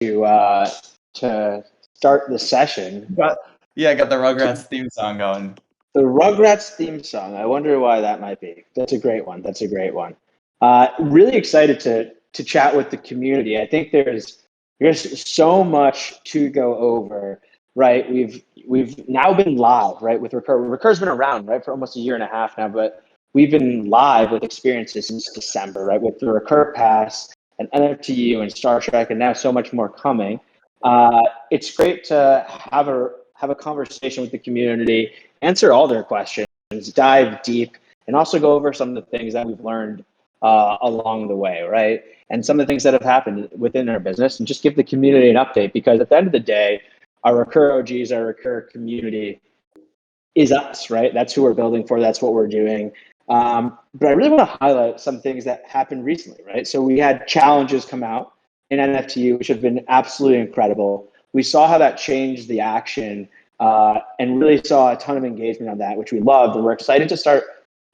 to start the session. Yeah, I got the Rugrats theme song going. The Rugrats theme song. I wonder why that might be. That's a great one. Really excited to chat with the community. I think there's so much to go over, right? We've now been live, right, with RECUR. RECUR's been around, right, for almost a year and a half now, but we've been live with experiences since December, right, with the RECUR Pass and NFTU and Star Trek, and now so much more coming. It's great to have a conversation with the community, answer all their questions, dive deep, and also go over some of the things that we've learned along the way, right? And some of the things that have happened within our business, and just give the community an update, because at the end of the day, our RECUR OGs, our RECUR community is us, right? That's who we're building for. That's what we're doing. But I really want to highlight some things that happened recently, right? So we had challenges come out in NFTU, which have been absolutely incredible. We saw how that changed the action and really saw a ton of engagement on that, which we loved. And we're excited to start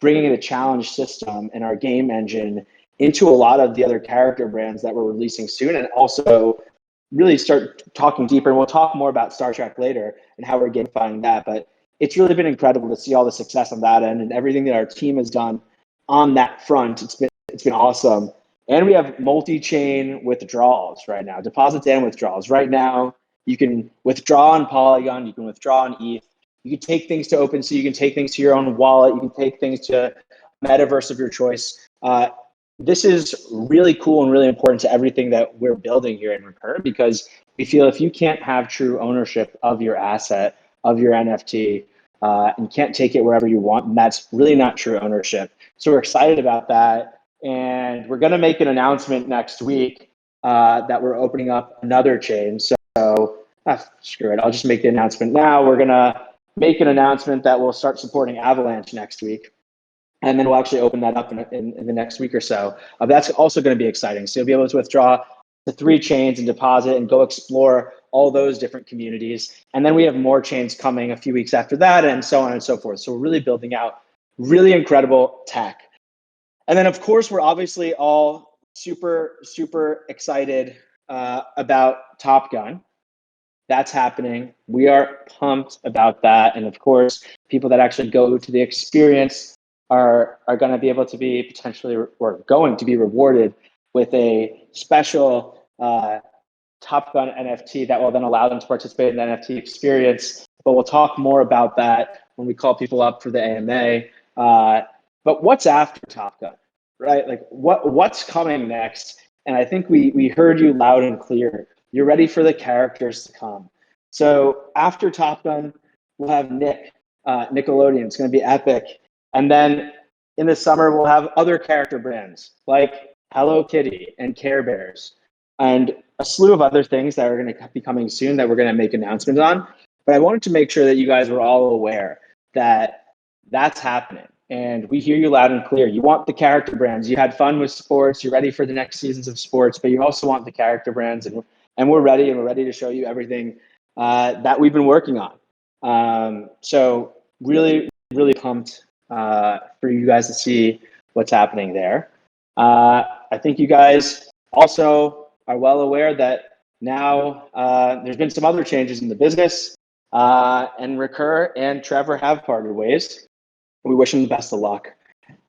bringing the challenge system and our game engine into a lot of the other character brands that we're releasing soon, and also really start talking deeper. And we'll talk more about Star Trek later and how we're gamifying that. But it's really been incredible to see all the success on that end and everything that our team has done on that front. It's been awesome. And we have multi-chain withdrawals right now, deposits and withdrawals. Right now, you can withdraw on Polygon, you can withdraw on ETH. You can take things to OpenSea, you can take things to your own wallet, you can take things to metaverse of your choice. This is really cool and really important to everything that we're building here in RECUR, because we feel if you can't have true ownership of your asset, of your NFT, and can't take it wherever you want, that's really not true ownership. So we're excited about that. And we're going to make an announcement next week that we're opening up another chain. So screw it, I'll just make the announcement now. We're going to make an announcement that we'll start supporting Avalanche next week. And then we'll actually open that up in the next week or so. That's also going to be exciting. So you'll be able to withdraw the 3 chains and deposit and go explore all those different communities. And then we have more chains coming a few weeks after that, and so on and so forth. So we're really building out really incredible tech. And then, of course, we're obviously all super, super excited about Top Gun. That's happening. We are pumped about that. And of course, people that actually go to the experience are going to be able to be potentially, or going to be rewarded with a special Top Gun NFT that will then allow them to participate in the NFT experience. But we'll talk more about that when we call people up for the AMA. But what's after Top Gun, right? Like what's coming next? And I think we heard you loud and clear. You're ready for the characters to come. So after Top Gun, we'll have Nickelodeon. It's going to be epic. And then in the summer, we'll have other character brands like Hello Kitty and Care Bears and a slew of other things that are going to be coming soon that we're going to make announcements on. But I wanted to make sure that you guys were all aware that that's happening. And we hear you loud and clear. You want the character brands. You had fun with sports. You're ready for the next seasons of sports, but you also want the character brands. And we're ready, and we're ready to show you everything that we've been working on. So really, really pumped for you guys to see what's happening there. I think you guys also are well aware that now there's been some other changes in the business, and RECUR and Trevor have parted ways. We wish him the best of luck.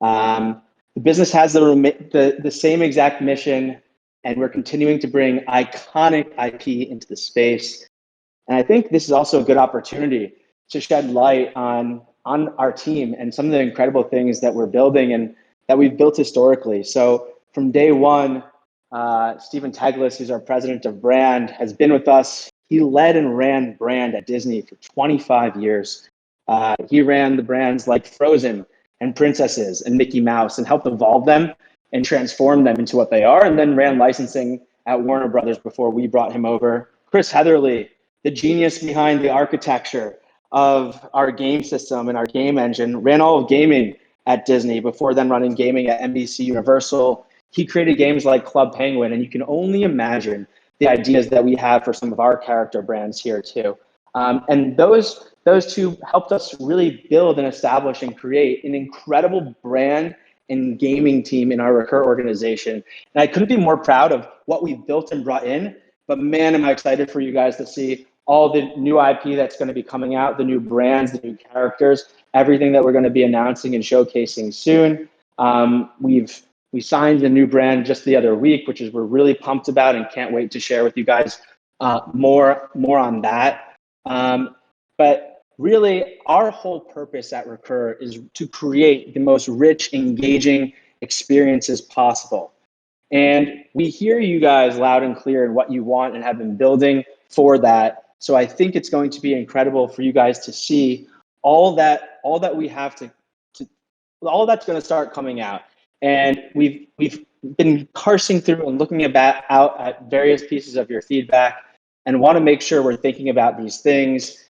The business has the same exact mission, and we're continuing to bring iconic IP into the space. And I think this is also a good opportunity to shed light on our team and some of the incredible things that we're building and that we've built historically. So from day one, Stephen Teglis, who's our president of brand, has been with us. He led and ran brand at Disney for 25 years. He ran the brands like Frozen and Princesses and Mickey Mouse and helped evolve them and transform them into what they are, and then ran licensing at Warner Brothers before we brought him over. Chris Heatherly, the genius behind the architecture of our game system and our game engine, ran all of gaming at Disney before then running gaming at NBC Universal. He created games like Club Penguin, and you can only imagine the ideas that we have for some of our character brands here too. And those two helped us really build and establish and create an incredible brand and gaming team in our RECUR organization. And I couldn't be more proud of what we've built and brought in But man, am I excited for you guys to see all the new IP that's going to be coming out, the new brands, the new characters, everything that we're going to be announcing and showcasing soon. We signed a new brand just the other week, which is we're really pumped about and can't wait to share with you guys more on that. But really, our whole purpose at RECUR is to create the most rich, engaging experiences possible. And we hear you guys loud and clear in what you want and have been building for that. So I think it's going to be incredible for you guys to see all that we have to all that's going to start coming out. And we've been parsing through and looking out at various pieces of your feedback and want to make sure we're thinking about these things,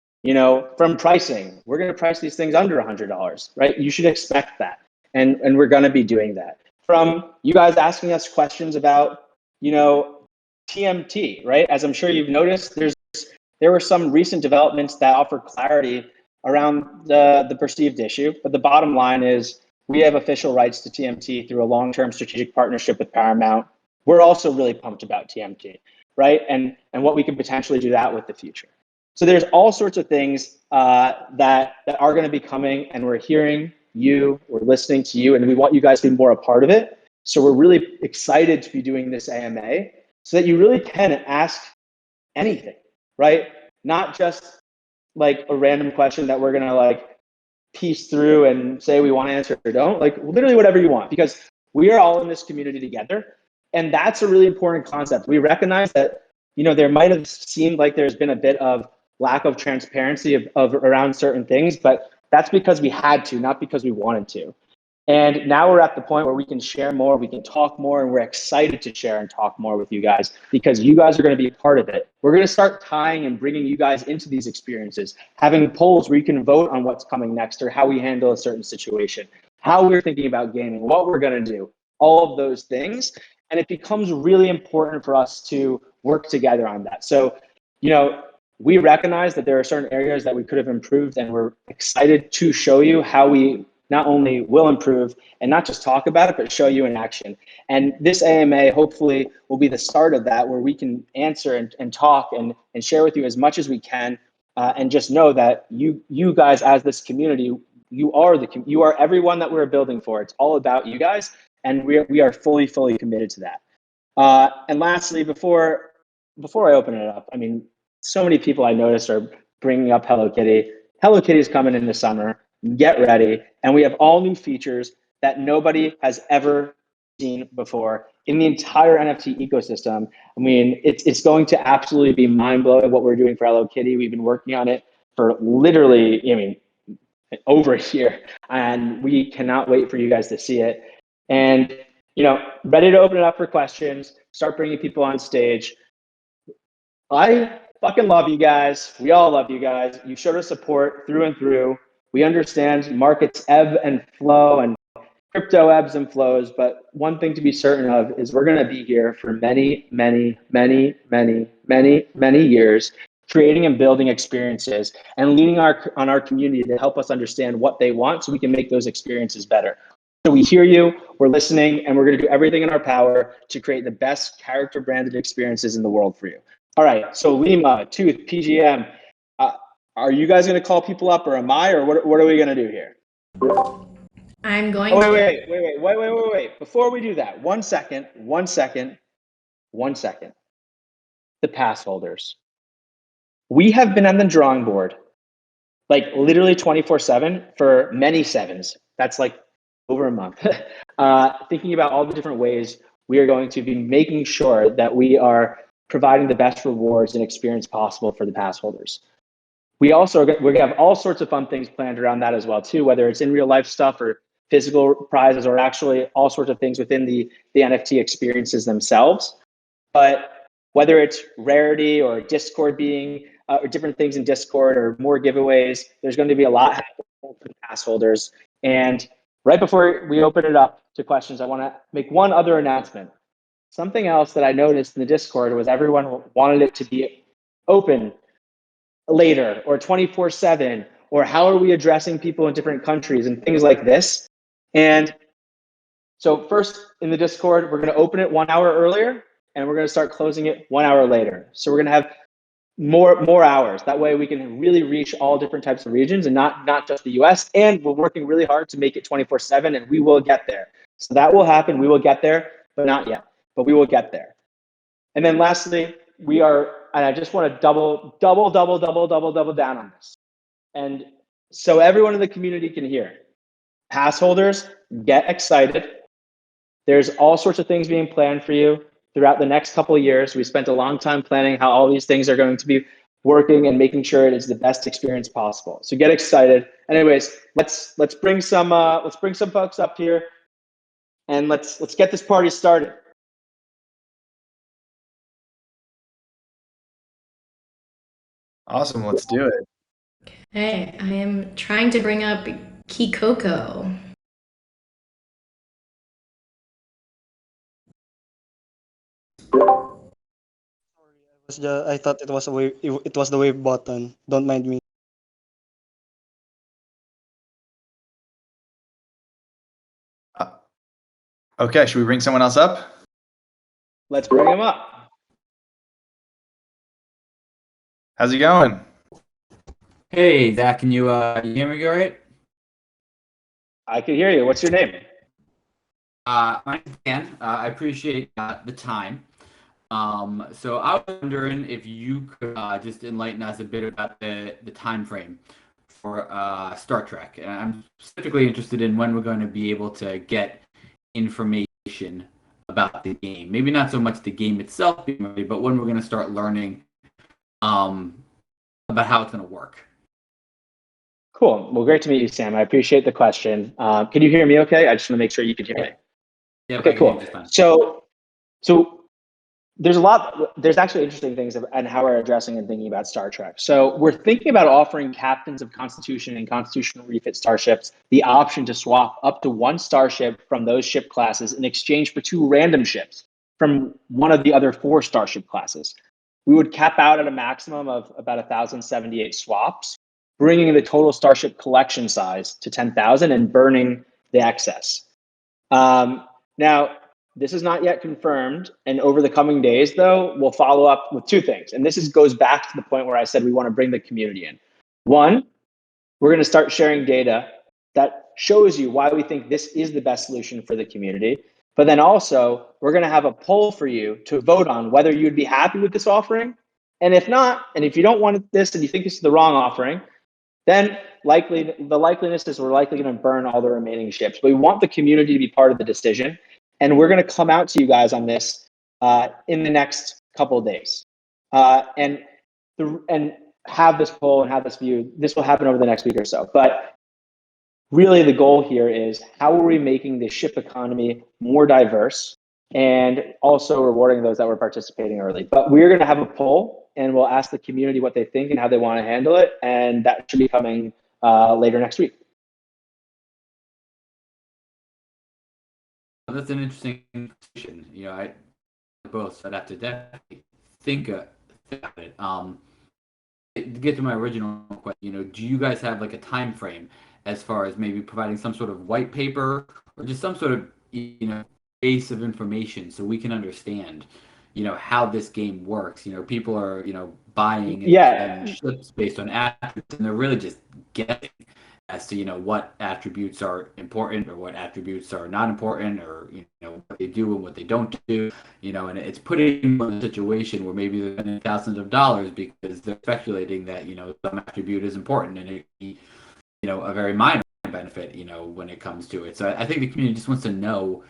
from pricing. We're going to price these things under $100, right? You should expect that. And we're going to be doing that. From you guys asking us questions about, TMT, right? As I'm sure you've noticed, there were some recent developments that offer clarity around the perceived issue. But the bottom line is we have official rights to TMT through a long-term strategic partnership with Paramount. We're also really pumped about TMT, right? And what we could potentially do that with the future. So there's all sorts of things that are going to be coming, and we're hearing you, we're listening to you, and we want you guys to be more a part of it. So we're really excited to be doing this AMA so that you really can ask anything, right? Not just like a random question that we're going to like piece through and say we want to answer or don't, like literally whatever you want, because we are all in this community together. And that's a really important concept. We recognize that, there might have seemed like there's been a bit of lack of transparency of around certain things, but that's because we had to, not because we wanted to. And now we're at the point where we can share more, we can talk more, and we're excited to share and talk more with you guys because you guys are going to be a part of it. We're going to start tying and bringing you guys into these experiences, having polls where you can vote on what's coming next or how we handle a certain situation, how we're thinking about gaming, what we're going to do, all of those things. And it becomes really important for us to work together on that. So, we recognize that there are certain areas that we could have improved, and we're excited to show you how we not only will improve and not just talk about it, but show you in action. And this AMA hopefully will be the start of that, where we can answer and talk and share with you as much as we can, and just know that you guys as this community, you are everyone that we're building for. It's all about you guys, and we are fully committed to that. And lastly, before I open it up, I mean, so many people I noticed are bringing up Hello Kitty. Hello Kitty is coming in the summer. Get ready. And we have all new features that nobody has ever seen before in the entire NFT ecosystem. I mean, it's going to absolutely be mind-blowing what we're doing for Hello Kitty. We've been working on it for literally, over a year, and we cannot wait for you guys to see it. And, ready to open it up for questions, start bringing people on stage. I fucking love you guys. We all love you guys. You showed us support through and through. We understand markets ebb and flow and crypto ebbs and flows, but one thing to be certain of is we're going to be here for many, many, many, many, many, many years, creating and building experiences and leaning on our community to help us understand what they want so we can make those experiences better. So we hear you, we're listening, and we're going to do everything in our power to create the best character branded experiences in the world for you. All right, so Lima, Tooth, PGM, are you guys going to call people up, or am I, or what are we going to do here? I'm going to. Wait. Before we do that, one second. The pass holders. We have been on the drawing board, like literally 24/7 for many sevens. That's like over a month. Thinking about all the different ways we are going to be making sure that we are providing the best rewards and experience possible for the pass holders. We're going to have all sorts of fun things planned around that as well too, whether it's in real life stuff or physical prizes, or actually all sorts of things within the NFT experiences themselves. But whether it's rarity or Discord being, or different things in Discord or more giveaways, there's going to be a lot happening for the pass holders. And right before we open it up to questions, I want to make one other announcement. Something else that I noticed in the Discord was everyone wanted it to be open later or 24/7, or how are we addressing people in different countries and things like this. And so first in the Discord, we're going to open it 1 hour earlier. and we're going to start closing it 1 hour later. So we're going to have more hours. That way we can really reach all different types of regions and not just the US. And we're working really hard to make it 24/7, and we will get there. So that will happen. We will get there, but not yet. But we will get there. And then lastly, and I just want to double down on this. And so everyone in the community can hear. Pass holders, get excited. There's all sorts of things being planned for you throughout the next couple of years. We spent a long time planning how all these things are going to be working and making sure it is the best experience possible. So get excited. Anyways, let's bring some folks up here, and let's get this party started. Awesome, let's do it. Hey, I am trying to bring up Kikoko. I thought it was a wave. It was the wave button. Don't mind me. Okay, should we bring someone else up? Let's bring him up. How's it going? Hey, Zach, can you hear me all right? I can hear you. What's your name? My name's Dan. I appreciate the time. So I was wondering if you could just enlighten us a bit about the time frame for Star Trek. And I'm specifically interested in when we're going to be able to get information about the game. Maybe not so much the game itself being ready, but when we're going to start learning about how it's going to work. Cool. Well, great to meet you, Sam. I appreciate the question. Can you hear me okay? I just want to make sure you can hear me. Yeah, Okay, cool. So there's actually interesting things and how we're addressing and thinking about Star Trek. So we're thinking about offering captains of Constitution and Constitutional refit starships the option to swap up to one starship from those ship classes in exchange for 2 random ships from one of the other 4 starship classes. We would cap out at a maximum of about 1,078 swaps, bringing the total starship collection size to 10,000 and burning the excess. Now, this is not yet confirmed, and over the coming days, though, we'll follow up with 2 things. And this goes back to the point where I said we want to bring the community in. 1, we're going to start sharing data that shows you why we think this is the best solution for the community. But then also, we're going to have a poll for you to vote on whether you'd be happy with this offering. And if not, and if you don't want this and you think this is the wrong offering, then the likeliness is we're likely going to burn all the remaining ships. But we want the community to be part of the decision. And we're going to come out to you guys on this in the next couple of days, and have this poll and have this view. This will happen over the next week or so. But really, the goal here is how are we making the ship economy more diverse and also rewarding those that were participating early. But we're going to have a poll, and we'll ask the community what they think and how they want to handle it, and that should be coming later next week. That's an interesting question. You know, I both. I'd have to definitely think about it. To get to my original question, you know, do you guys have like a time frame as far as maybe providing some sort of white paper or just some sort of, you know, base of information so we can understand, you know, how this game works? You know, people are, you know, buying and ships based on attributes, and they're really just guessing as to, you know, what attributes are important or what attributes are not important, or, you know, what they do and what they don't do, you know, and it's putting them in a situation where maybe they're spending thousands of dollars because they're speculating that, you know, some attribute is important and it, you know, a very minor benefit, you know, when it comes to it. So I think the community just wants to know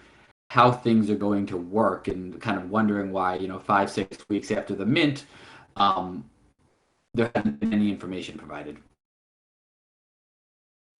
how things are going to work, and kind of wondering why, you know, 5-6 weeks after the mint, there hasn't been any information provided.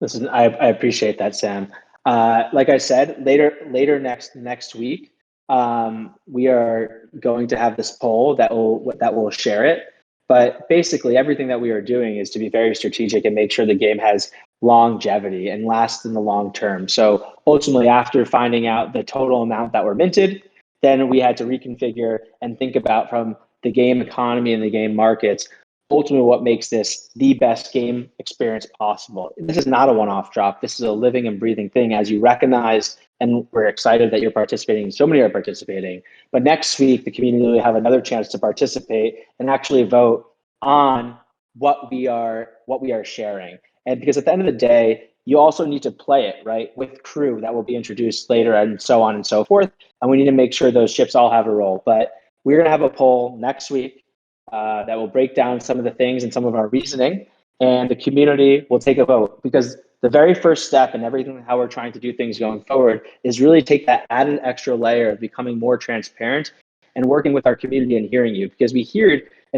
Listen, I appreciate that, Sam. Like I said, later next week, we are going to have this poll that will share it. But basically, everything that we are doing is to be very strategic and make sure the game has longevity and lasts in the long term. So ultimately, after finding out the total amount that were minted, then we had to reconfigure and think about, from the game economy and the game markets, ultimately what makes this the best game experience possible. This is not a one-off drop. This is a living and breathing thing, as you recognize, and we're excited that you're participating. So many are participating. But next week, the community will have another chance to participate and actually vote on what we are sharing. And because at the end of the day, you also need to play it, right, with crew that will be introduced later and so on and so forth. And we need to make sure those ships all have a role. But we're going to have a poll next week that will break down some of the things and some of our reasoning, and the community will take a vote, because the very first step in everything, how we're trying to do things going forward, is really take that added extra layer of becoming more transparent and working with our community and hearing you, because we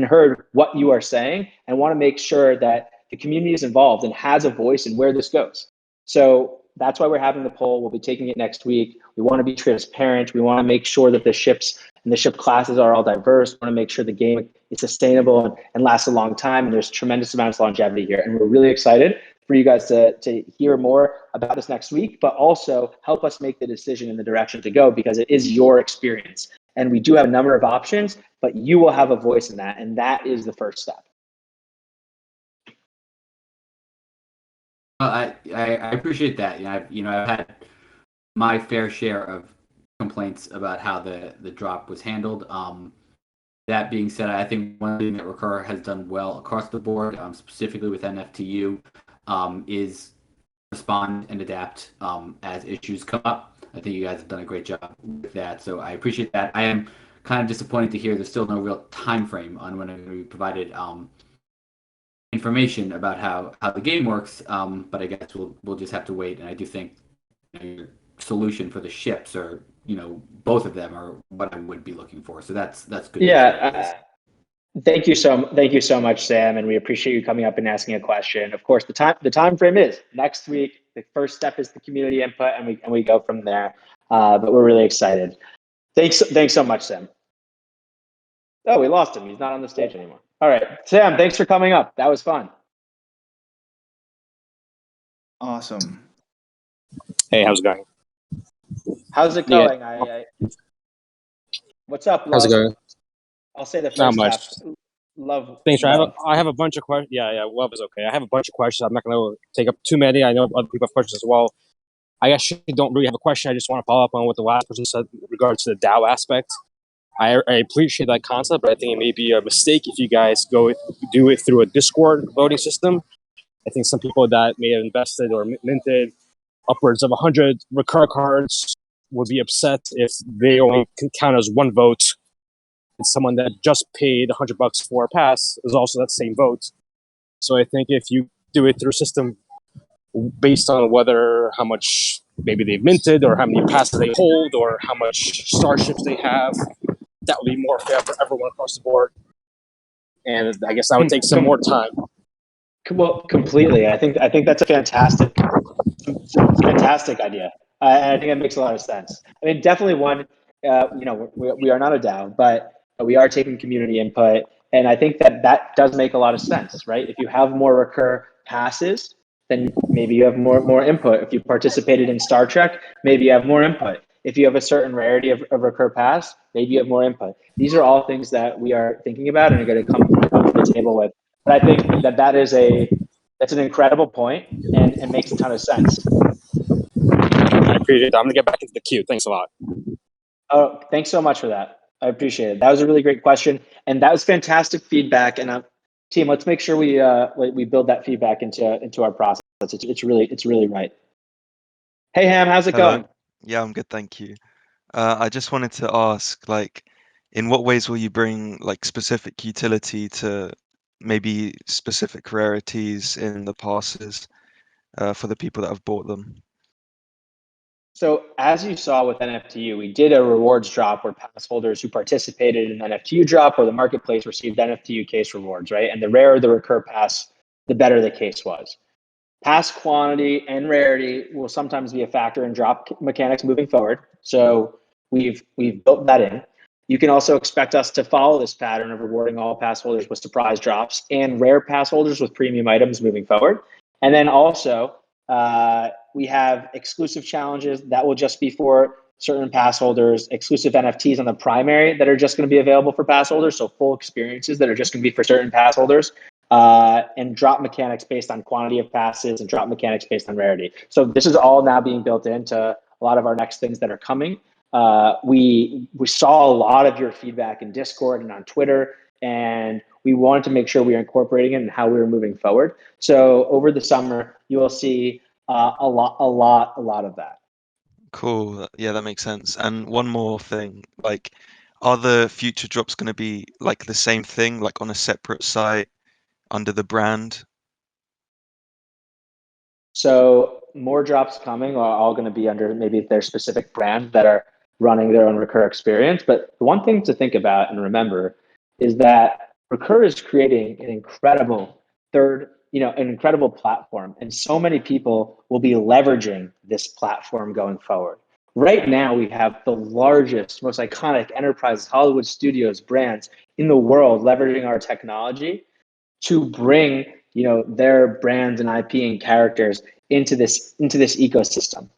heard what you are saying and want to make sure that the community is involved and has a voice in where this goes. So that's why we're having the poll. We'll be taking it next week. We want to be transparent. We want to make sure that the ships and the ship classes are all diverse. We want to make sure the game is sustainable and lasts a long time. And there's tremendous amounts of longevity here. And we're really excited for you guys to hear more about this next week, but also help us make the decision in the direction to go, because it is your experience. And we do have a number of options, but you will have a voice in that. And that is the first step. I appreciate that. I've had my fair share of complaints about how the drop was handled. That being said, I think one thing that RECUR has done well across the board, specifically with NFTU, is respond and adapt as issues come up. I think you guys have done a great job with that, so I appreciate that. I am kind of disappointed to hear there's still no real time frame on when I'm going to be provided information about how the game works, but I guess we'll just have to wait. And I do think your solution for the ships, or both of them, are what I would be looking for. So that's good. Yeah. Thank you so much, Sam, and we appreciate you coming up and asking a question. Of course, the time frame is next week. The first step is the community input, and we go from there. But we're really excited. Thanks so much, Sam. Oh, we lost him. He's not on the stage anymore. All right, Sam, thanks for coming up. That was fun. Awesome. Hey, how's it going? How's it going? What's up, Love? How's it going? I'll say the Not first much. half. Love. Thanks, I have a bunch of questions. Yeah, love is okay. I have a bunch of questions. I'm not going to take up too many. I know other people have questions as well. I actually don't really have a question. I just want to follow up on what the last person said in regards to the DAO aspect. I appreciate that concept, but I think it may be a mistake if you guys do it through a Discord voting system. I think some people that may have invested or minted upwards of 100 RECUR cards would be upset if they only can count as one vote. And someone that just paid $100 for a pass is also that same vote. So I think if you do it through a system based on how much maybe they've minted, or how many passes they hold, or how much starships they have, that would be more fair for everyone across the board. And I guess that would take some more time. Well, completely. I think that's a fantastic idea. And I think it makes a lot of sense. I mean, definitely one. We are not a DAO, but we are taking community input, and I think that does make a lot of sense, right? If you have more RECUR passes, then maybe you have more input. If you participated in Star Trek, maybe you have more input. If you have a certain rarity of RECUR pass, maybe you have more input. These are all things that we are thinking about and are going to come to the table with. But I think that's an incredible point, and makes a ton of sense. I appreciate that. I'm going to get back into the queue. Thanks a lot. Oh, thanks so much for that. I appreciate it. That was a really great question, and that was fantastic feedback. And team, let's make sure we build that feedback into our process. It's really right. Hey Ham, how's it going? Yeah, I'm good, thank you. I just wanted to ask, in what ways will you bring specific utility to maybe specific rarities in the passes for the people that have bought them? So as you saw with NFTU, we did a rewards drop where pass holders who participated in NFTU drop or the marketplace received NFTU case rewards, right? And the rarer the RECUR pass, the better the case was. Pass quantity and rarity will sometimes be a factor in drop mechanics moving forward. So we've built that in. You can also expect us to follow this pattern of rewarding all pass holders with surprise drops and rare pass holders with premium items moving forward. And then also we have exclusive challenges that will just be for certain pass holders, exclusive NFTs on the primary that are just going to be available for pass holders. So full experiences that are just going to be for certain pass holders, and drop mechanics based on quantity of passes and drop mechanics based on rarity. So this is all now being built into a lot of our next things that are coming. We saw a lot of your feedback in Discord and on Twitter, and we wanted to make sure we were incorporating it and how we were moving forward. So over the summer, you will see a lot of that. Cool. Yeah, that makes sense. And one more thing, like, are the future drops going to be like the same thing, like on a separate site under the brand? So more drops coming are all going to be under maybe their specific brand that are running their own RECUR experience. But the one thing to think about and remember is that RECUR is creating an incredible an incredible platform. And so many people will be leveraging this platform going forward. Right now, we have the largest, most iconic enterprises, Hollywood studios, brands in the world leveraging our technology to bring their brands and IP and characters into this ecosystem.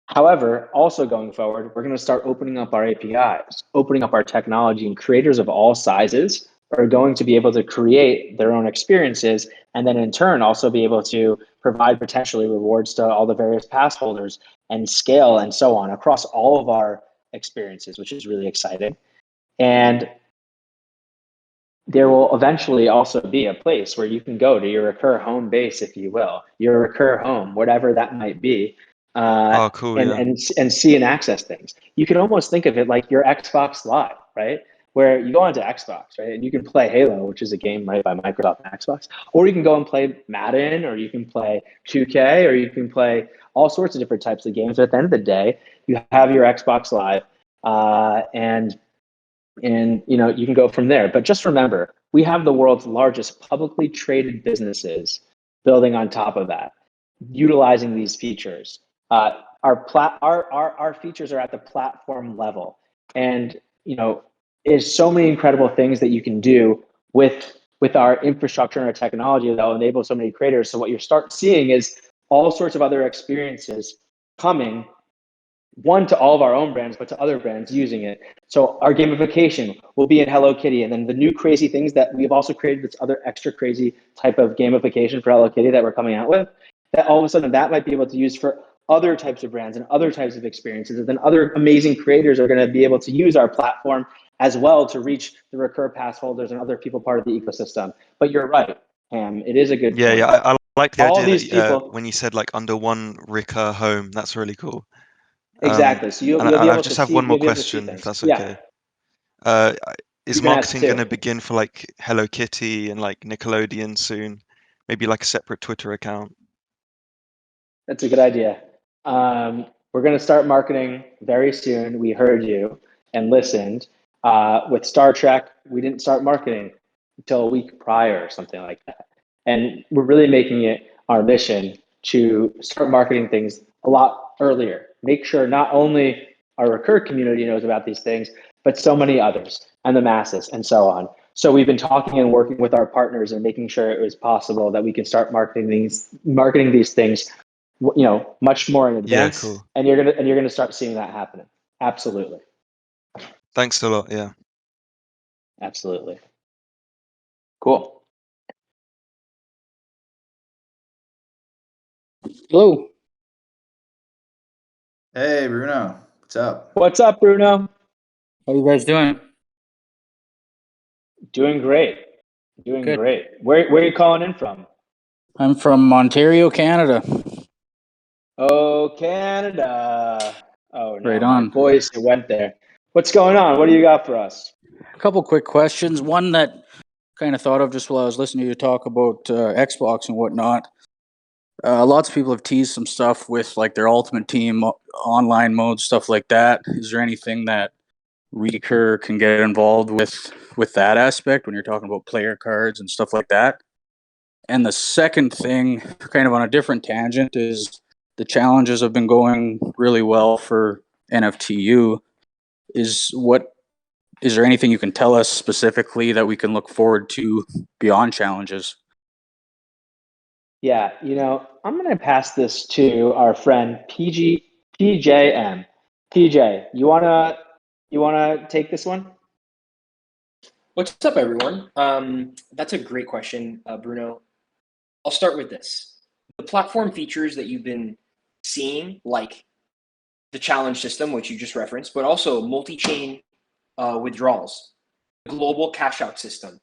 However, also going forward, we're going to start opening up our APIs, opening up our technology, and creators of all sizes are going to be able to create their own experiences, and then in turn also be able to provide potentially rewards to all the various pass holders and scale and so on across all of our experiences, which is really exciting. And there will eventually also be a place where you can go to your RECUR home base, if you will, your RECUR home, whatever that might be, Oh, cool. Yeah. and see and access things. You can almost think of it like your Xbox Live, right? Where you go onto Xbox, right, and you can play Halo, which is a game right by Microsoft and Xbox, or you can go and play Madden, or you can play 2K, or you can play all sorts of different types of games. But at the end of the day, you have your Xbox Live, and you can go from there. But just remember, we have the world's largest publicly traded businesses building on top of that, utilizing these features. Our features are at the platform level, and there's so many incredible things that you can do with our infrastructure and our technology that will enable so many creators. So what you start seeing is all sorts of other experiences coming, one to all of our own brands, but to other brands using it. So our gamification will be in Hello Kitty, and then the new crazy things that we've also created, this other extra crazy type of gamification for Hello Kitty that we're coming out with, that all of a sudden that might be able to use for other types of brands and other types of experiences. And then other amazing creators are going to be able to use our platform as well to reach the RECUR pass holders and other people part of the ecosystem. But you're right, Ham, it is a good Yeah, point. yeah. I like the All idea these that people, when you said like under one RECUR home, that's really cool. exactly. So you'll And be I able to just have see, one more you'll be able to see question, if things. that's Yeah, okay. Uh, you is can ask marketing going too. to begin for like Hello Kitty and like Nickelodeon soon? Maybe like a separate Twitter account. That's a good idea. We're going to start marketing very soon. We heard you and listened. With Star Trek, we didn't start marketing until a week prior or something like that. And we're really making it our mission to start marketing things a lot earlier. Make sure not only our RECUR community knows about these things, but so many others and the masses and so on. So we've been talking and working with our partners and making sure it was possible that we can start marketing these things much more in Yeah, advance, cool. and you're gonna start seeing that happening. Absolutely. Thanks a lot. Yeah. Absolutely. Cool. Hello. Hey, Bruno. What's up? What's up, Bruno? How you guys doing? Doing great. Doing Good. great. Where are you calling in from? I'm from Ontario, Canada. Oh, Canada. Oh no, Right my on. voice went there. What's going on? What do you got for us? A couple quick questions. One that kind of thought of just while I was listening to you talk about Xbox and whatnot. Lots of people have teased some stuff with like their Ultimate Team online mode, stuff like that. Is there anything that RECUR can get involved with that aspect when you're talking about player cards and stuff like that? And the second thing, kind of on a different tangent, is the challenges have been going really well for NFTU. Is there anything you can tell us specifically that we can look forward to beyond challenges? Yeah, I'm going to pass this to our friend PJM. PJ, you wanna take this one? What's up, everyone? That's a great question, Bruno. I'll start with this. The platform features that you've been seeing, like the challenge system, which you just referenced, but also multi-chain withdrawals, global cash out system,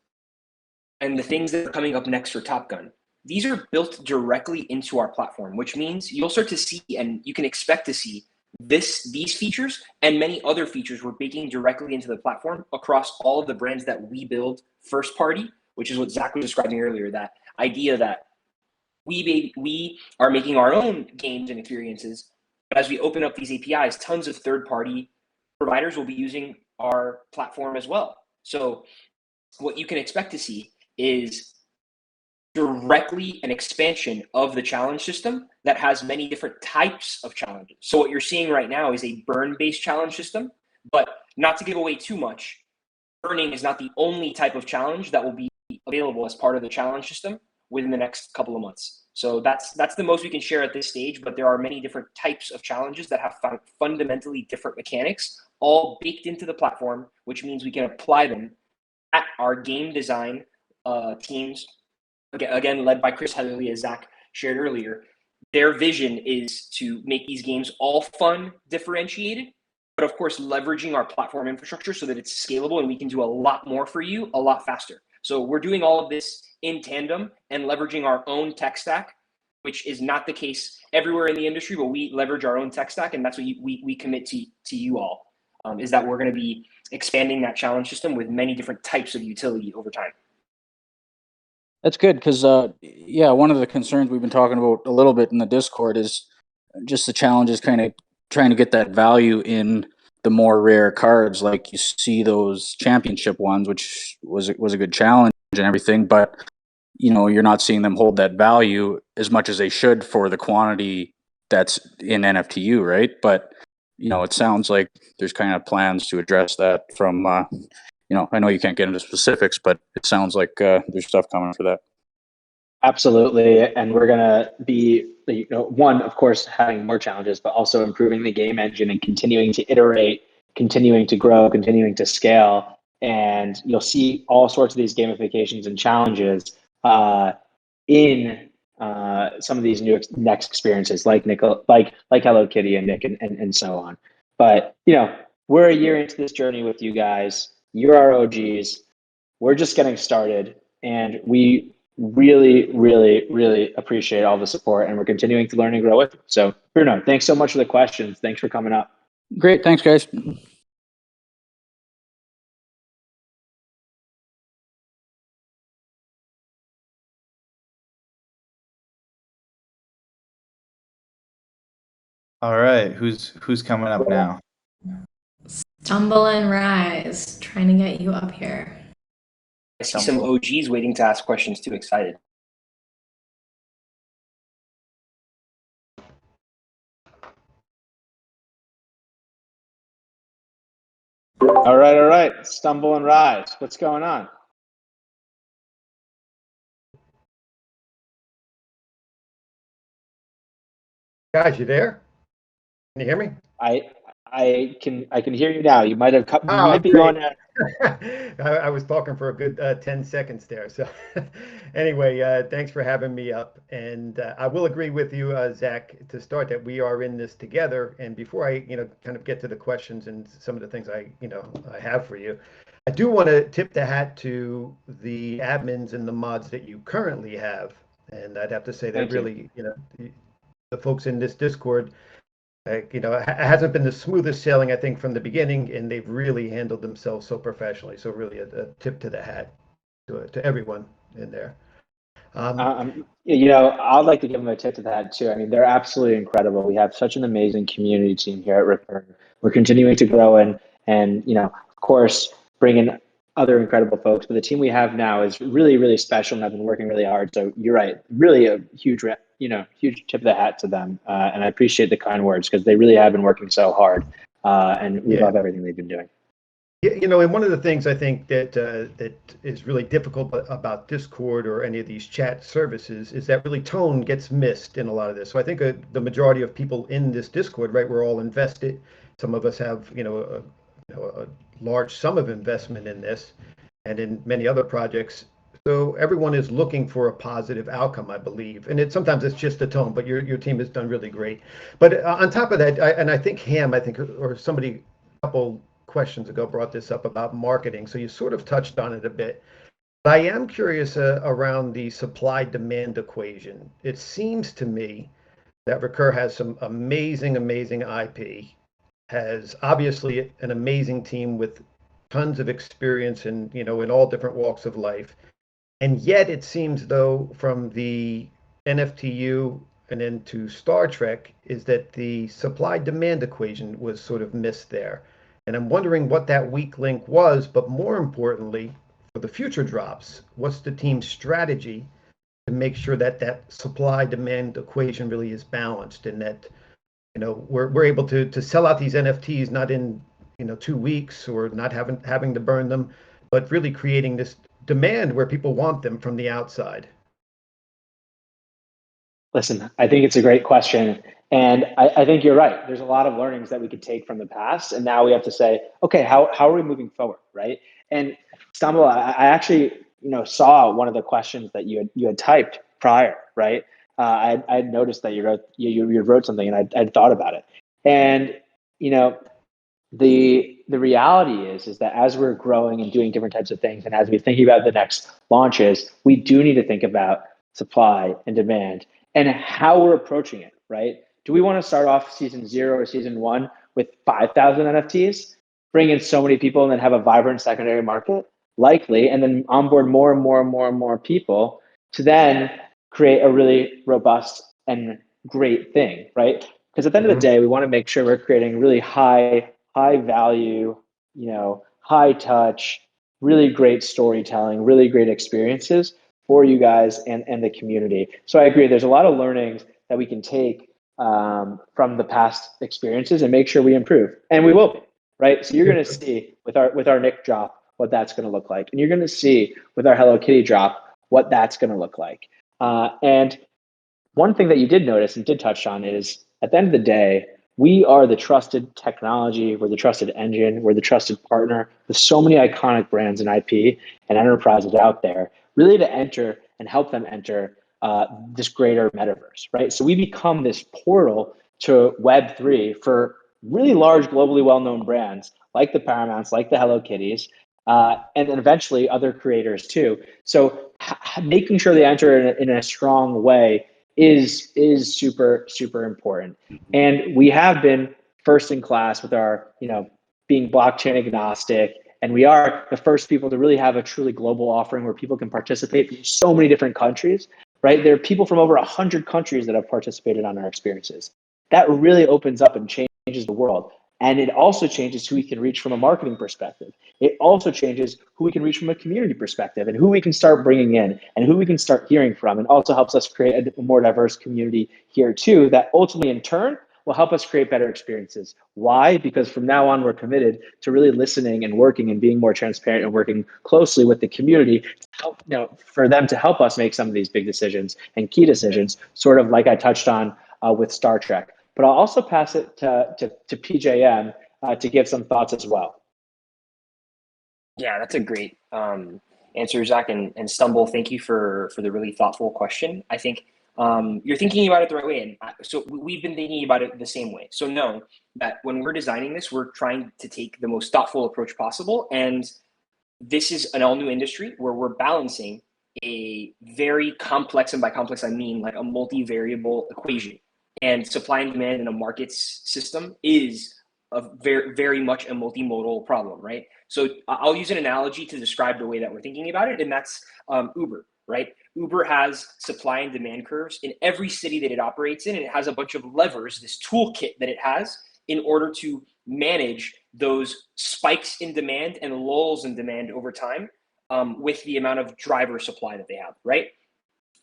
and the things that are coming up next for Top Gun. These are built directly into our platform, which means you'll start to see, and you can expect to see these features and many other features we're baking directly into the platform across all of the brands that we build first party, which is what Zach was describing earlier, that idea that we are making our own games and experiences, but as we open up these APIs, tons of third-party providers will be using our platform as well. So what you can expect to see is directly an expansion of the challenge system that has many different types of challenges. So what you're seeing right now is a burn-based challenge system, but not to give away too much, burning is not the only type of challenge that will be available as part of the challenge system within the next couple of months. So that's the most we can share at this stage, but there are many different types of challenges that have fundamentally different mechanics, all baked into the platform, which means we can apply them at our game design teams, again, led by Chris Heatherly, as Zach shared earlier. Their vision is to make these games all fun, differentiated, but of course, leveraging our platform infrastructure so that it's scalable and we can do a lot more for you a lot faster. So we're doing all of this in tandem and leveraging our own tech stack, which is not the case everywhere in the industry, but we leverage our own tech stack, and that's what we commit to you all, is that we're going to be expanding that challenge system with many different types of utility over time. That's good because, yeah, one of the concerns we've been talking about a little bit in the Discord is just the challenges kind of trying to get that value in the more rare cards. Like you see those championship ones, which was a good challenge and everything, but you're not seeing them hold that value as much as they should for the quantity that's in NFTU, right? But it sounds like there's kind of plans to address that from I know you can't get into specifics, but it sounds like there's stuff coming for that. Absolutely, and we're gonna be, one, of course, having more challenges, but also improving the game engine and continuing to iterate, continuing to grow, continuing to scale. And you'll see all sorts of these gamifications and challenges in some of these new next experiences, like Hello Kitty and Nick and so on. But we're a year into this journey with you guys. You're our OGs. We're just getting started, and we really, really, really appreciate all the support, and we're continuing to learn and grow with you. So, Bruno, thanks so much for the questions. Thanks for coming up. Great. Thanks, guys. All right, who's coming up now? Stumble and Rise, trying to get you up here. I see some OGs waiting to ask questions too. Excited. All right. Stumble and Rise. What's going on? Guys, you there? Can you hear me? I can hear you now. You might have cut. Oh, might be going. I was talking for a good 10 seconds there. So anyway, thanks for having me up. And I will agree with you, Zach, to start that we are in this together. And before I, kind of get to the questions and some of the things I have for you, I do want to tip the hat to the admins and the mods that you currently have. And I'd have to say that really, the folks in this Discord, it hasn't been the smoothest sailing, I think, from the beginning, and they've really handled themselves so professionally. So really a tip to the hat to everyone in there. I'd like to give them a tip to the hat too. I mean, they're absolutely incredible. We have such an amazing community team here at RECUR. We're continuing to grow and of course, bring in other incredible folks. But the team we have now is really, really special, and I've been working really hard. So you're right, really a huge tip of the hat to them. And I appreciate the kind words because they really have been working so hard, and we love everything they've been doing. And one of the things I think that is really difficult about Discord or any of these chat services is that really tone gets missed in a lot of this. So I think the majority of people in this Discord, right, we're all invested Some of us have, a large sum of investment in this and in many other projects. So everyone is looking for a positive outcome, I believe. And sometimes it's just the tone, but your team has done really great. But on top of that, I think Ham, or somebody a couple questions ago brought this up about marketing. So you sort of touched on it a bit. But I am curious around the supply-demand equation. It seems to me that RECUR has some amazing, amazing IP, has obviously an amazing team with tons of experience in all different walks of life. And yet it seems though from the NFTU and into Star Trek is that the supply demand equation was sort of missed there. And I'm wondering what that weak link was, but more importantly, for the future drops, what's the team's strategy to make sure that that supply demand equation really is balanced and that we're able to sell out these NFTs not in 2 weeks or not having to burn them, but really creating this demand where people want them from the outside. Listen, I think it's a great question. And I think you're right. There's a lot of learnings that we could take from the past. And now we have to say, okay, how are we moving forward, right? And Stumble, I actually saw one of the questions that you had typed prior, right? I had noticed that you wrote something and I'd thought about it. And the reality is that as we're growing and doing different types of things, and as we're thinking about the next launches, we do need to think about supply and demand and how we're approaching it, right? Do we want to start off season 0 or season 1 with 5,000 NFTs, bring in so many people and then have a vibrant secondary market? Likely, and then onboard more and more and more and more people to then create a really robust and great thing, right? Because at the end of the day, we want to make sure we're creating really high value, high touch, really great storytelling, really great experiences for you guys and the community. So I agree. There's a lot of learnings that we can take from the past experiences and make sure we improve, and we will be, right? So you're going to see with our Nick drop what that's going to look like, and you're going to see with our Hello Kitty drop what that's going to look like. And one thing that you did notice and did touch on is at the end of the day, we are the trusted technology, we're the trusted engine, we're the trusted partner with so many iconic brands and IP and enterprises out there, really to enter and help them enter this greater metaverse, right? So we become this portal to Web3 for really large, globally well-known brands like the Paramounts, like the Hello Kitties, and then eventually other creators too. So making sure they enter in a strong way is super, super important. And we have been first in class with our, being blockchain agnostic. And we are the first people to really have a truly global offering where people can participate from so many different countries, right? There are people from over 100 countries that have participated on our experiences. That really opens up and changes the world. And it also changes who we can reach from a marketing perspective. It also changes who we can reach from a community perspective and who we can start bringing in and who we can start hearing from, and also helps us create a more diverse community here too, that ultimately in turn will help us create better experiences. Why? Because from now on, we're committed to really listening and working and being more transparent and working closely with the community to help, for them to help us make some of these big decisions and key decisions, sort of like I touched on with Star Trek. But I'll also pass it to PJM to give some thoughts as well. Yeah, that's a great answer, Zach, and Stumble. Thank you for the really thoughtful question. I think you're thinking about it the right way, and so we've been thinking about it the same way. So know that when we're designing this, we're trying to take the most thoughtful approach possible, and this is an all-new industry where we're balancing a very complex, and by complex I mean like a multivariable equation. And supply and demand in a markets system is a very, very much a multimodal problem, right? So I'll use an analogy to describe the way that we're thinking about it, and that's Uber, right? Uber has supply and demand curves in every city that it operates in, and it has a bunch of levers, this toolkit that it has in order to manage those spikes in demand and lulls in demand over time with the amount of driver supply that they have, right?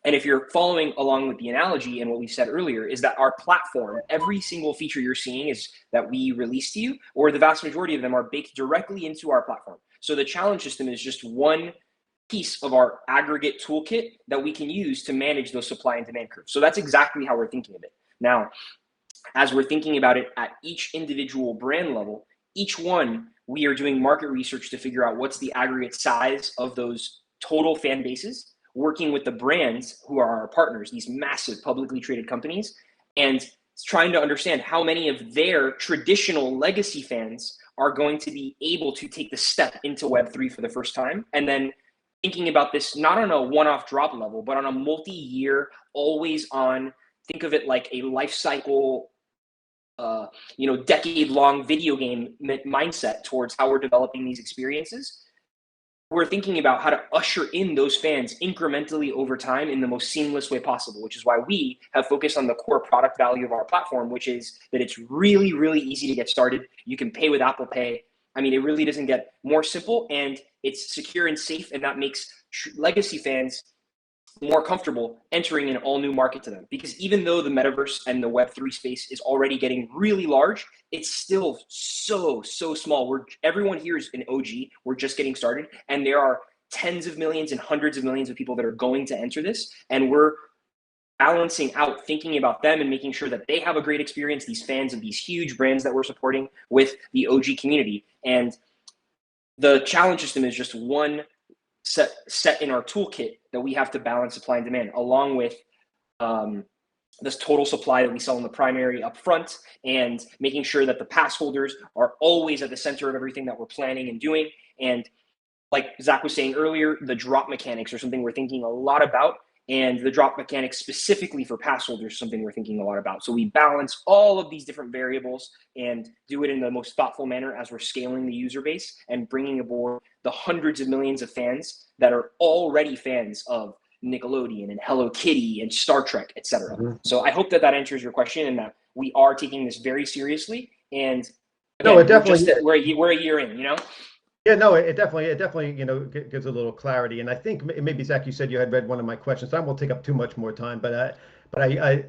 And if you're following along with the analogy and what we said earlier is that our platform, every single feature you're seeing is that we release to you, or the vast majority of them are baked directly into our platform. So the challenge system is just one piece of our aggregate toolkit that we can use to manage those supply and demand curves. So that's exactly how we're thinking of it. Now, as we're thinking about it at each individual brand level, each one, we are doing market research to figure out what's the aggregate size of those total fan bases, working with the brands who are our partners, these massive publicly traded companies, and trying to understand how many of their traditional legacy fans are going to be able to take the step into Web3 for the first time. And then thinking about this not on a one-off drop level, but on a multi-year, always on, think of it like a life cycle, decade-long video game mindset towards how we're developing these experiences. We're thinking about how to usher in those fans incrementally over time in the most seamless way possible, which is why we have focused on the core product value of our platform, which is that it's really, really easy to get started. You can pay with Apple Pay. I mean, it really doesn't get more simple, and it's secure and safe, and that makes legacy fans more comfortable entering an all new market to them. Because even though the metaverse and the Web3 space is already getting really large, it's still so small. Everyone here is an OG. We're just getting started, and there are tens of millions and hundreds of millions of people that are going to enter this, and we're balancing out, thinking about them and making sure that they have a great experience, these fans of these huge brands that we're supporting, with the OG community. And the challenge system is just one set in our toolkit that we have to balance supply and demand, along with this total supply that we sell in the primary upfront, and making sure that the pass holders are always at the center of everything that we're planning and doing. And like Zach was saying earlier, the drop mechanics are something we're thinking a lot about, and the drop mechanics specifically for pass holders is something we're thinking a lot about. So we balance all of these different variables and do it in the most thoughtful manner as we're scaling the user base and bringing aboard the hundreds of millions of fans that are already fans of Nickelodeon and Hello Kitty and Star Trek, etc. Mm-hmm. So I hope that answers your question, and that we are taking this very seriously. And again, No, it definitely is. we're a year in, Yeah, no, it definitely, gives a little clarity. And I think maybe Zach, you said you had read one of my questions. I won't take up too much more time, but I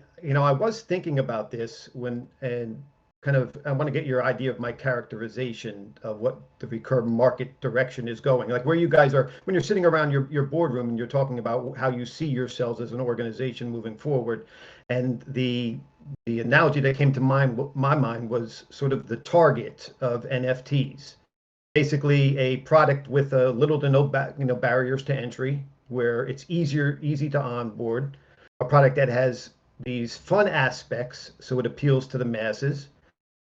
was thinking about this and kind of, I want to get your idea of my characterization of what the RECUR market direction is going. Like where you guys are, when you're sitting around your boardroom and you're talking about how you see yourselves as an organization moving forward. And the analogy that came to my mind was sort of the target of NFTs. Basically a product with a little to no barriers to entry, where it's easy to onboard, a product that has these fun aspects, so it appeals to the masses,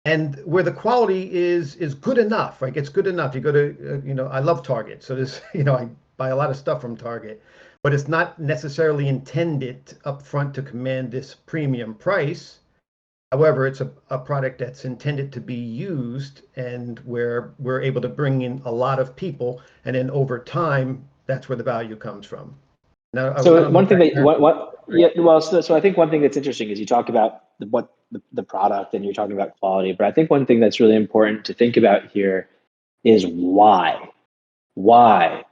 and where the quality is good enough. Like it's good enough. You go to I love Target, so there's I buy a lot of stuff from Target, but it's not necessarily intended up front to command this premium price. However, it's a product that's intended to be used, and where we're able to bring in a lot of people, and then over time, that's where the value comes from. Now, so one thing that so I think one thing that's interesting is you talk about the product and you're talking about quality, but I think one thing that's really important to think about here is why are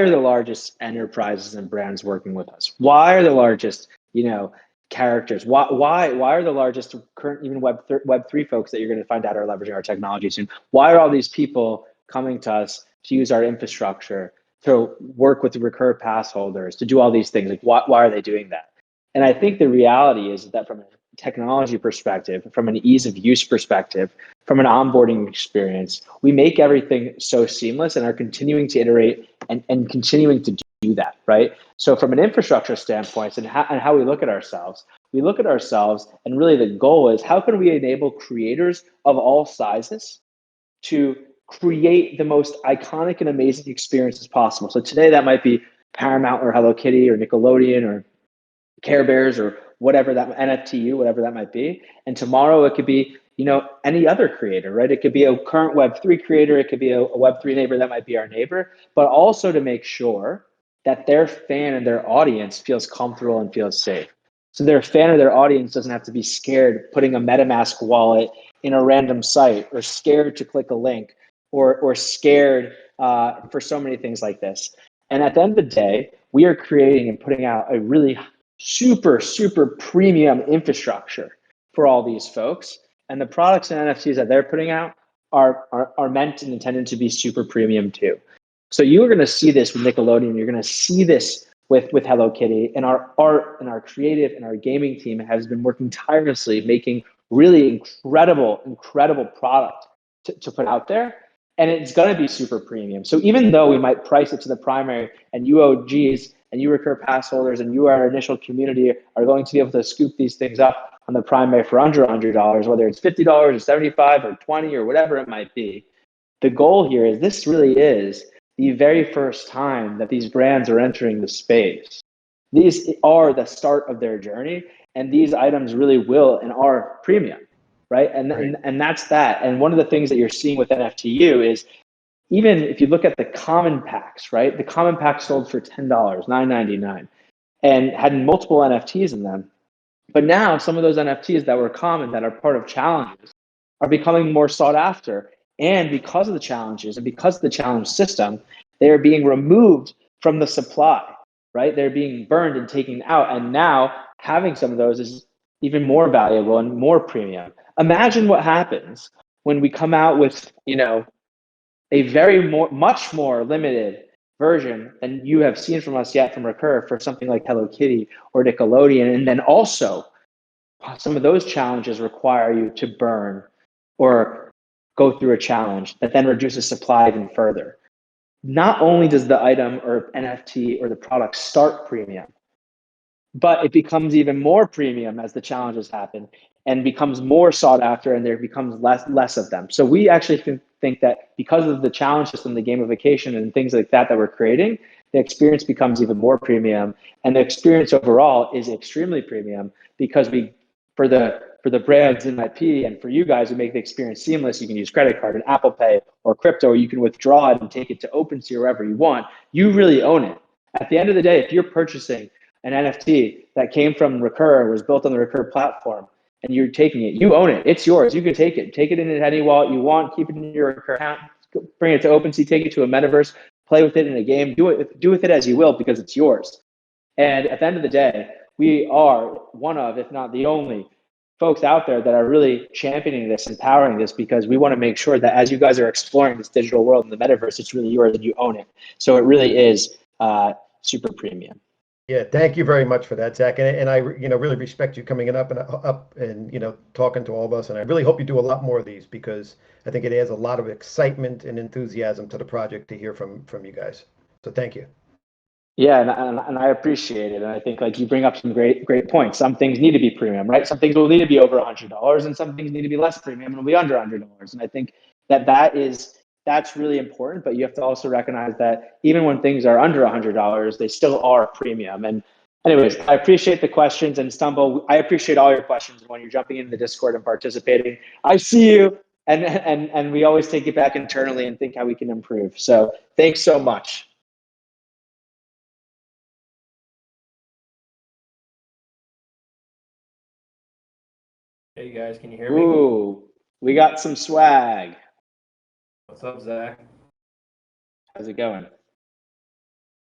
the largest enterprises and brands working with us? Why are the largest characters? Why are the largest current even Web3 folks that you're going to find out are leveraging our technology soon? Why are all these people coming to us to use our infrastructure, to work with the RECUR pass holders, to do all these things? Like why are they doing that? And I think the reality is that from a technology perspective, from an ease of use perspective, from an onboarding experience, we make everything so seamless and are continuing to iterate and continuing to do that, right? So from an infrastructure standpoint and how we look at ourselves, and really the goal is how can we enable creators of all sizes to create the most iconic and amazing experiences possible. So today that might be Paramount or Hello Kitty or Nickelodeon or Care Bears or whatever that NFTU, whatever that might be. And tomorrow it could be, any other creator, right? It could be a current Web3 creator. It could be a Web3 neighbor that might be our neighbor, but also to make sure that their fan and their audience feels comfortable and feels safe. So their fan or their audience doesn't have to be scared putting a MetaMask wallet in a random site, or scared to click a link, or scared for so many things like this. And at the end of the day, we are creating and putting out a really super premium infrastructure for all these folks. And the products and NFTs that they're putting out are meant and intended to be super premium too. So you're going to see this with Nickelodeon. You're going to see this with Hello Kitty. And our art and our creative and our gaming team has been working tirelessly, making really incredible product to put out there. And it's going to be super premium. So even though we might price it to the primary, and you OGs and you RECUR pass holders and you, our initial community, are going to be able to scoop these things up on the primary for under $100, whether it's $50 or $75 or $20 or whatever it might be. The goal here is this really is the very first time that these brands are entering the space. These are the start of their journey, and these items really will and are premium, right? And that's that. And one of the things that you're seeing with NFTU is, even if you look at the common packs, right? The common pack sold for $10, $9.99, and had multiple NFTs in them. But now some of those NFTs that were common, that are part of challenges, are becoming more sought after. And because of the challenges and because of the challenge system, they are being removed from the supply, right? They're being burned and taken out. And now having some of those is even more valuable and more premium. Imagine what happens when we come out with, a much more limited version than you have seen from us yet from RECUR for something like Hello Kitty or Nickelodeon. And then also some of those challenges require you to burn or go through a challenge that then reduces supply even further. Not only does the item or NFT or the product start premium, but it becomes even more premium as the challenges happen and becomes more sought after, and there becomes less of them. So we actually think that because of the challenge system, the gamification and things like that we're creating, the experience becomes even more premium, and the experience overall is extremely premium because for the brands in IP and for you guys who make the experience seamless, you can use credit card and Apple Pay or crypto, or you can withdraw it and take it to OpenSea or wherever you want. You really own it. At the end of the day, if you're purchasing an NFT that came from RECUR, was built on the RECUR platform, and you're taking it, you own it. It's yours. You can take it. Take it in any wallet you want. Keep it in your RECUR account. Bring it to OpenSea. Take it to a metaverse. Play with it in a game. Do with it as you will because it's yours. And at the end of the day, we are one of, if not the only, folks out there that are really championing this, empowering this, because we want to make sure that as you guys are exploring this digital world in the metaverse, it's really yours and you own it. So it really is super premium. Yeah, thank you very much for that, Zach. And I, really respect you coming up and talking to all of us. And I really hope you do a lot more of these, because I think it adds a lot of excitement and enthusiasm to the project to hear from you guys. So thank you. Yeah, and I appreciate it. And I think you bring up some great points. Some things need to be premium, right? Some things will need to be over $100, and some things need to be less premium and will be under $100. And I think that's really important. But you have to also recognize that even when things are under $100, they still are premium. And anyways, I appreciate the questions, and Stumble, I appreciate all your questions when you're jumping into the Discord and participating. I see you, and we always take it back internally and think how we can improve. So thanks so much. Hey guys, can you hear me? Ooh, we got some swag. What's up, Zach? How's it going?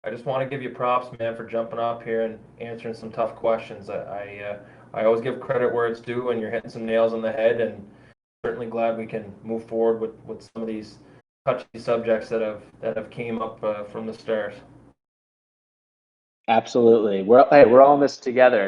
I just want to give you props, man, for jumping up here and answering some tough questions. I always give credit where it's due, and you're hitting some nails on the head, and certainly glad we can move forward with some of these touchy subjects that have came up from the start. Absolutely. We're all in this together.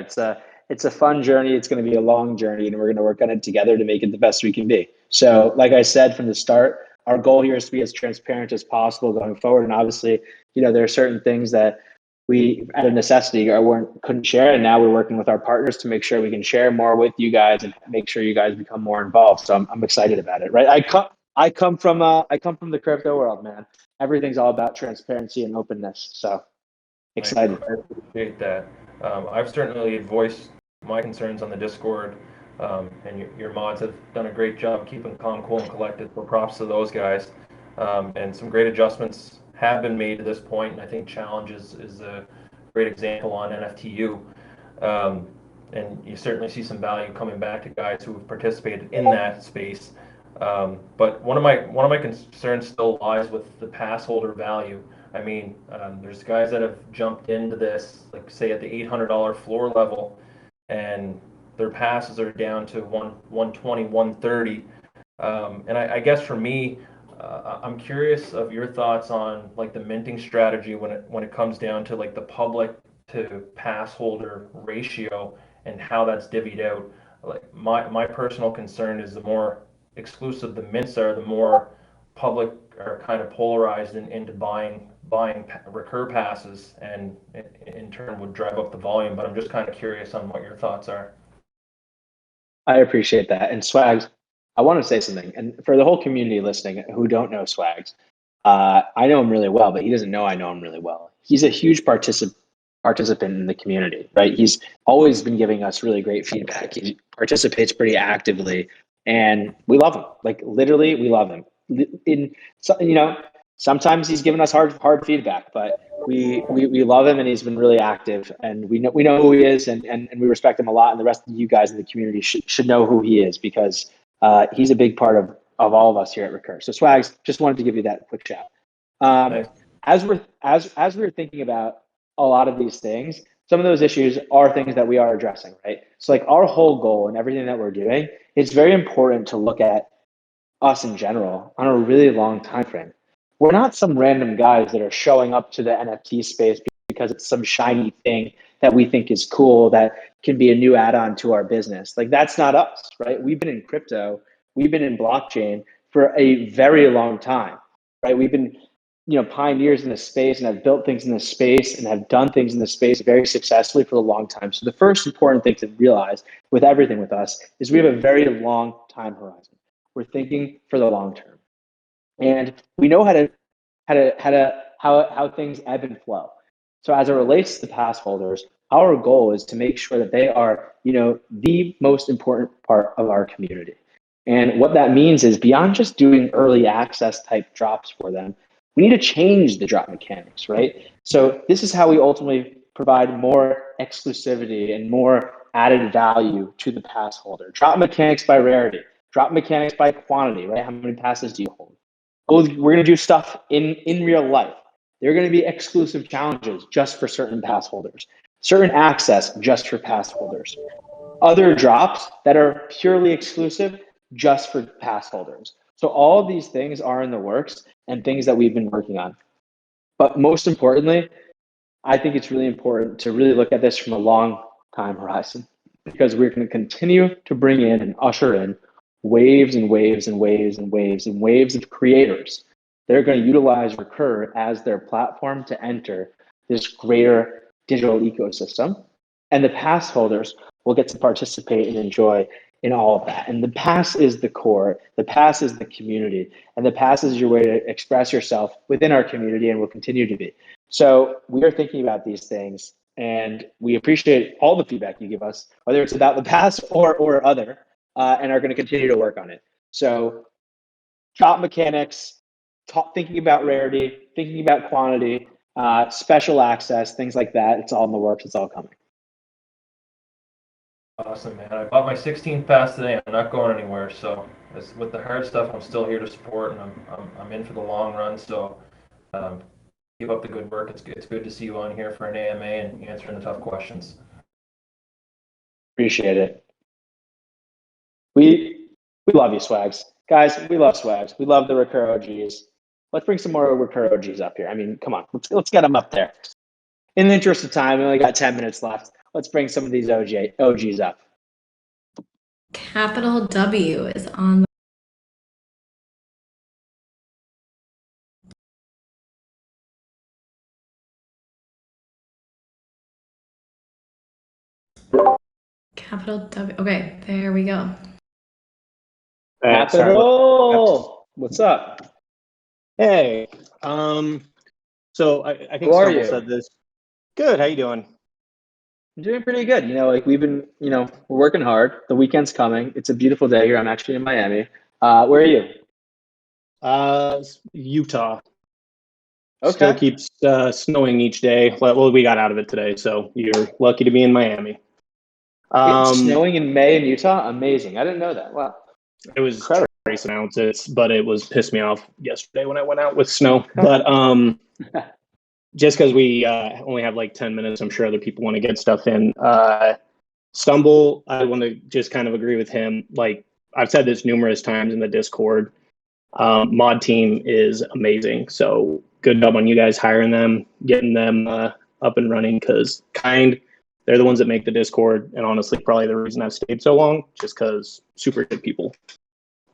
It's a fun journey. It's going to be a long journey, and we're going to work on it together to make it the best we can be. So, like I said from the start, our goal here is to be as transparent as possible going forward. And obviously, there are certain things that we, out of necessity, couldn't share, and now we're working with our partners to make sure we can share more with you guys and make sure you guys become more involved. So I'm excited about it. Right? I come from the crypto world, man. Everything's all about transparency and openness. So excited. I appreciate that. I've certainly voiced my concerns on the Discord, and your mods have done a great job keeping calm, cool, and collected. So props to those guys. And some great adjustments have been made to this point, and I think Challenge is a great example on NFTU. And you certainly see some value coming back to guys who have participated in that space. But one of my concerns still lies with the pass holder value. I mean, there's guys that have jumped into this, like say at the $800 floor level, and their passes are down to 120, 130. And I guess for me, I'm curious of your thoughts on like the minting strategy when it comes down to like the public to pass holder ratio and how that's divvied out. like my personal concern is the more exclusive the mints are, the more public are kind of polarized into buying recur passes, and in turn would drive up the volume. But I'm just kind of curious on what your thoughts are. I appreciate that. And Swags, I want to say something. And for the whole community listening who don't know Swags, I know him really well, but he doesn't know I know him really well. He's a huge participant in the community, right? He's always been giving us really great feedback. He participates pretty actively, and we love him. Like literally, we love him. Sometimes he's given us hard feedback, but we love him, and he's been really active, and we know who he is, and we respect him a lot. And the rest of you guys in the community should know who he is, because he's a big part of all of us here at RECUR. So Swags, just wanted to give you that quick shout. Nice. As we're thinking about a lot of these things, some of those issues are things that we are addressing, right? So like our whole goal and everything that we're doing, it's very important to look at us in general on a really long time frame. We're not some random guys that are showing up to the NFT space because it's some shiny thing that we think is cool that can be a new add-on to our business. Like that's not us, right? We've been in crypto, we've been in blockchain for a very long time, right? We've been pioneers in this space and have built things in this space and have done things in this space very successfully for a long time. So the first important thing to realize with everything with us is we have a very long time horizon. We're thinking for the long term, and we know how things ebb and flow. So as it relates to pass holders, our goal is to make sure that they are, the most important part of our community. And what that means is beyond just doing early access type drops for them, we need to change the drop mechanics, right? So this is how we ultimately provide more exclusivity and more added value to the pass holder. Drop mechanics by rarity, drop mechanics by quantity, right? How many passes do you hold? Oh, we're going to do stuff in real life. There are going to be exclusive challenges just for certain pass holders, certain access just for pass holders, other drops that are purely exclusive just for pass holders. So all of these things are in the works and things that we've been working on. But most importantly, I think it's really important to really look at this from a long time horizon, because we're going to continue to bring in and usher in waves and waves and waves and waves and waves of creators. They're going to utilize RECUR as their platform to enter this greater digital ecosystem. And the pass holders will get to participate and enjoy in all of that. And the pass is the core, the pass is the community, and the pass is your way to express yourself within our community and will continue to be. So we are thinking about these things, and we appreciate all the feedback you give us, whether it's about the pass or other, and are going to continue to work on it. So drop mechanics, thinking about rarity, thinking about quantity, special access, things like that. It's all in the works. It's all coming. Awesome, man. I bought my 16th pass today. I'm not going anywhere. So with the hard stuff, I'm still here to support, and I'm in for the long run. So keep up the good work. It's good to see you on here for an AMA and answering the tough questions. Appreciate it. We love you, Swags. Guys, we love Swags. We love the RECUR OGs. Let's bring some more RECUR OGs up here. I mean, come on, let's get them up there. In the interest of time, we only got 10 minutes left. Let's bring some of these OGs up. Capital W is on Capital W. Okay, there we go. Capital, what's up? Hey, so I think Who are Stumble you? said this. Good, how you doing? I'm doing pretty good. We've been, we're working hard. The weekend's coming. It's a beautiful day here. I'm actually in Miami. Where are you? Utah. Okay. Still keeps snowing each day. Well, we got out of it today, so you're lucky to be in Miami. It's snowing in May in Utah? Amazing. I didn't know that. Wow. It was trace amounts, but it was pissed me off yesterday when I went out with snow. But just because we only have like 10 minutes, I'm sure other people want to get stuff in. Stumble, I want to just kind of agree with him. Like I've said this numerous times in the Discord, mod team is amazing. So good job on you guys hiring them, getting them up and running, because They're the ones that make the Discord, and honestly, probably the reason I've stayed so long, just because super good people.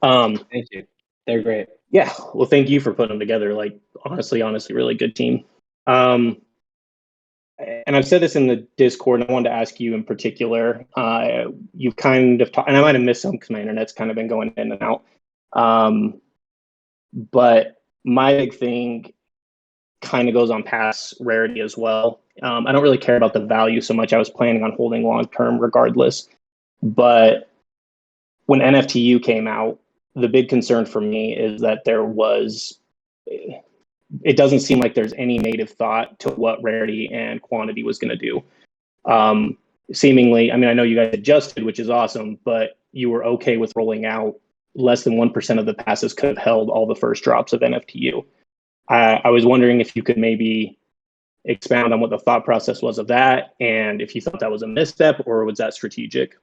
Thank you. They're great. Yeah, well, thank you for putting them together. Like, honestly, really good team. And I've said this in the Discord, and I wanted to ask you in particular. You've kind of talked, and I might have missed some because my internet's kind of been going in and out. But my big thing kind of goes on past rarity as well. I don't really care about the value so much. I was planning on holding long term regardless. But when NFTU came out, the big concern for me is that it doesn't seem like there's any native thought to what rarity and quantity was going to do. Seemingly, I mean, I know you guys adjusted, which is awesome, but you were okay with rolling out less than 1% of the passes could have held all the first drops of NFTU. I was wondering if you could maybe expound on what the thought process was of that, and if you thought that was a misstep or was that strategic?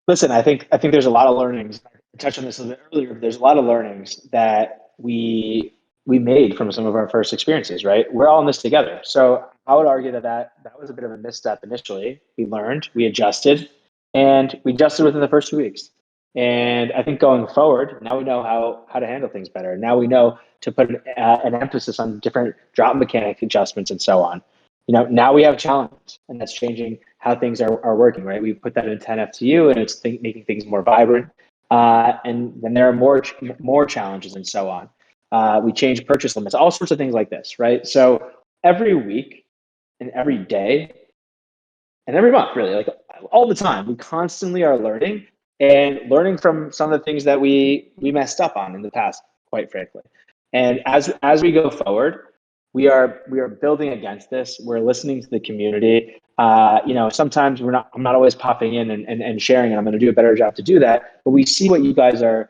Listen, I think there's a lot of learnings. I touched on this a little bit earlier. There's a lot of learnings that we made from some of our first experiences, right? We're all in this together. So I would argue that was a bit of a misstep initially. We learned, we adjusted, and we adjusted within the first 2 weeks. And I think going forward, now we know how to handle things better. Now we know to put an emphasis on different drop mechanic adjustments and so on. Now we have challenges, and that's changing how things are working, right? We put that in 10 FTU, and it's making things more vibrant. And then there are more challenges and so on. We change purchase limits, all sorts of things like this, right? So every week and every day and every month, really, like all the time, we constantly are learning from some of the things that we messed up on in the past, quite frankly. And as we go forward, we are building against this. We're listening to the community. Sometimes I'm not always popping in and sharing, and I'm going to do a better job to do that. But we see what you guys are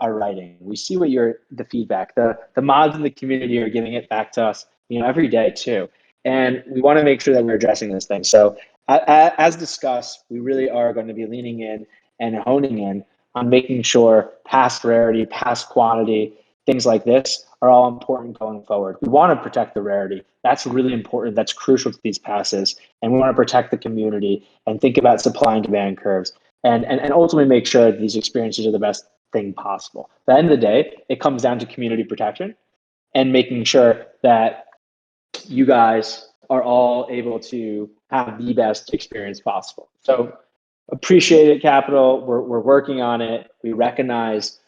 writing. We see what the feedback, the mods in the community are giving it back to us, every day too. And we want to make sure that we're addressing this thing. So as discussed, we really are going to be leaning in and honing in on making sure past rarity, past quantity, things like this are all important going forward. We want to protect the rarity. That's really important. That's crucial to these passes. And we want to protect the community and think about supply and demand curves and ultimately make sure that these experiences are the best thing possible. At the end of the day, it comes down to community protection and making sure that you guys are all able to have the best experience possible. So appreciate it, Capital. We're working on it. We recognize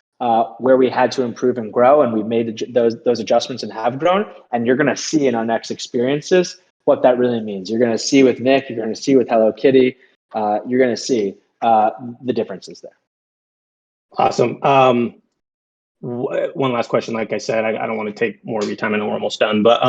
where we had to improve and grow, and we've made those adjustments and have grown. And you're going to see in our next experiences what that really means. You're going to see with Nick. You're going to see with Hello Kitty. You're going to see the differences there. Awesome. One last question. Like I said, I don't want to take more of your time. I know we're almost done, but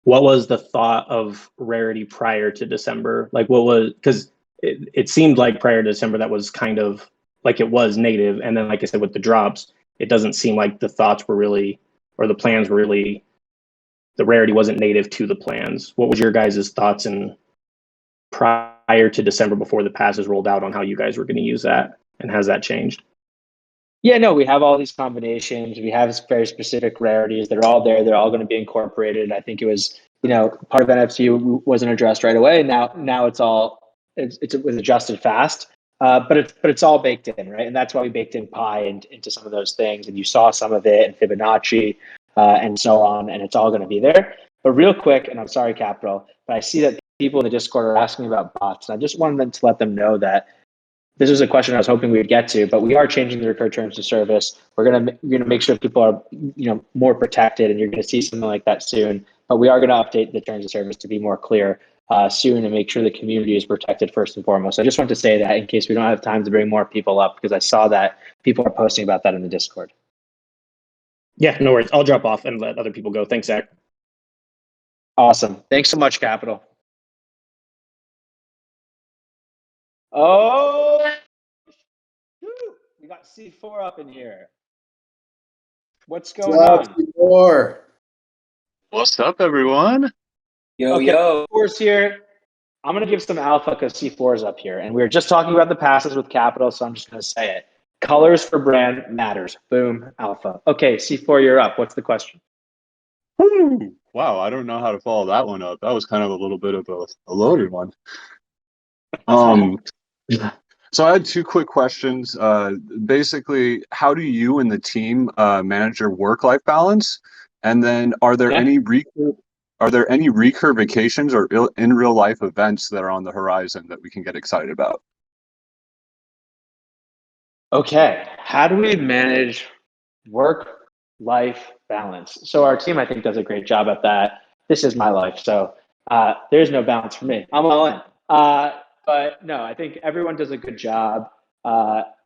what was the thought of rarity prior to December? Like, what was, because it seemed like prior to December that was kind of like it was native, and then like I said with the drops, it doesn't seem like the thoughts were really, or the plans were really, the rarity wasn't native to the plans. What was your guys' thoughts in prior to December before the passes rolled out on how you guys were going to use that, and has that changed? Yeah, no, we have all these combinations. We have very specific rarities. They're all there. They're all going to be incorporated. I think it was, part of NFT wasn't addressed right away. Now it was adjusted fast, but it's all baked in, right? And that's why we baked in Pi into some of those things. And you saw some of it and Fibonacci and so on, and it's all going to be there. But real quick, and I'm sorry, Capital, but I see that people in the Discord are asking about bots. And I just wanted to let them know that this is a question I was hoping we'd get to, but we are changing the RECUR terms of service. We're gonna make sure people are more protected, and you're gonna see something like that soon. But we are gonna update the terms of service to be more clear soon and make sure the community is protected first and foremost. So I just want to say that in case we don't have time to bring more people up, because I saw that people are posting about that in the Discord. Yeah, no worries. I'll drop off and let other people go. Thanks, Zach. Awesome. Thanks so much, Capital. Oh, we got C4 up in here. What's going on? C4? What's up, everyone? Yo, okay, yo. C4's here. I'm going to give some alpha because C4's up here. And we were just talking about the passes with Capital, so I'm just going to say it. Colors for brand matters. Boom, alpha. Okay, C4, you're up. What's the question? Wow, I don't know how to follow that one up. That was kind of a little bit of a loaded one. Um, so I had two quick questions. Basically, how do you and the team manage your work-life balance? And then, are there any recur vacations or in real life events that are on the horizon that we can get excited about? Okay, how do we manage work-life balance? So our team, I think, does a great job at that. This is my life, so there's no balance for me. I'm all in. But no, I think everyone does a good job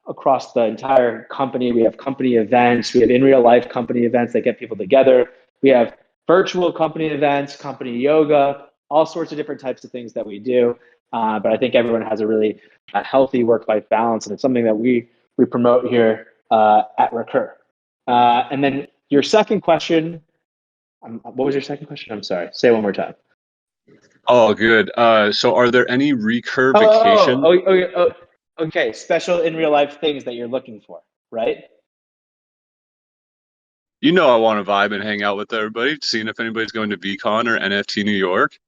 across the entire company. We have company events. We have in real life company events that get people together. We have virtual company events, company yoga, all sorts of different types of things that we do. But I think everyone has a really healthy work-life balance, and it's something that we promote here at RECUR. And then your second question, what was your second question? I'm sorry. Say it one more time. Oh, good. So are there any recur Oh, vacations? okay. Special in real life things that you're looking for, right? You know I want to vibe and hang out with everybody, seeing if anybody's going to VCon or NFT New York.